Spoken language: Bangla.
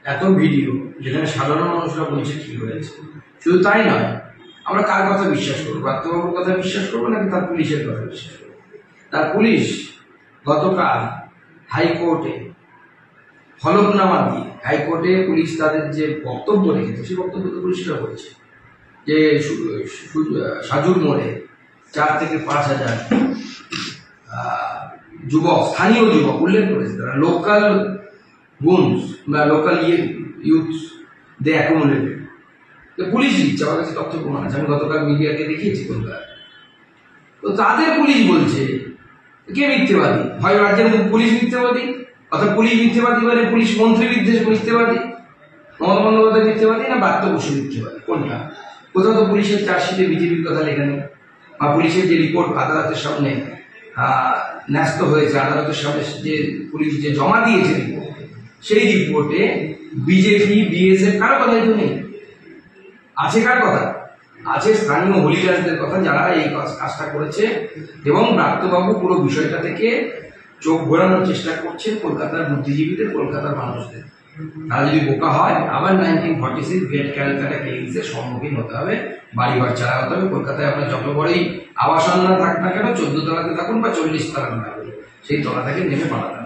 এত ভিডিও যেখানে সাধারণ মানুষরা বলছে কি হয়েছে। শুধু তাই নয়, আমরা কার কথা বিশ্বাস করবো? ব্রাত্যবাবুর কথা বিশ্বাস করবো নাকি তার পুলিশের কথা বিশ্বাস করবো? তার পুলিশ গতকাল হাইকোর্টে হলফনামা দিয়ে, হাইকোর্টে পুলিশ তাদের যে বক্তব্য রেখেছে সেই বক্তব্য তো পরিষ্কার করেছে যে সাজুর মোড়ে 4 থেকে 5 হাজার যুবক, স্থানীয় যুবক উল্লেখ করেছে, তারা লোকাল গুনস বা লোকাল ইউথ দে অ্যাকোমোডেটেড। পুলিশ দিচ্ছে, আমার কাছে তথ্য প্রমাণ আছে, আমি গতকাল মিডিয়াকে দেখিয়েছি কলকাতা। তো তাদের পুলিশ বলছে কে মিথ্যেবাদী? হয় রাজ্যের পুলিশ মিথ্যেবাদী, অর্থাৎ পুলিশ মিথ্যেবাদী মানে পুলিশ মন্ত্রী মিথ্যেবাদী, মমতা বন্দ্যোপাধ্যায় মিথ্যেবাদী না ব্রাত্য বসু মিথ্যেবাদী? কোনটা? কোথাও তো পুলিশের চার্জশিটে বিজেপির কথা লেখা নেই, বা পুলিশের যে রিপোর্ট আদালতের সামনে ন্যস্ত হয়েছে, আদালতের সামনে যে পুলিশ যে জমা দিয়েছে রিপোর্ট, সেই রিপোর্টে বিজেপি বিএসএফ কারো কথাই তো নেই। আছে কার কথা? আছে স্থানীয় হোলিডারদের কথা, যারা এই কাজটা করেছে। এবং ব্রাত্যবাবু পুরো বিষয়টা থেকে চোখ ঘোরানোর চেষ্টা করছেন কলকাতার বুদ্ধিজীবীদের, কলকাতার মানুষদের। তারা যদি বোকা হয়, আবার 1946 গ্রেট ক্যালকাটা কেসের সম্মুখীন হতে হবে, বাড়িঘর ছাড়া হতে হবে। কলকাতায় আপনার যত বড়ই আবাসন না থাক না কেন, 14 তলাতে থাকুন বা 40 তলাতে থাকুন, সেই তলা থেকে নেমে পালাতে হবে।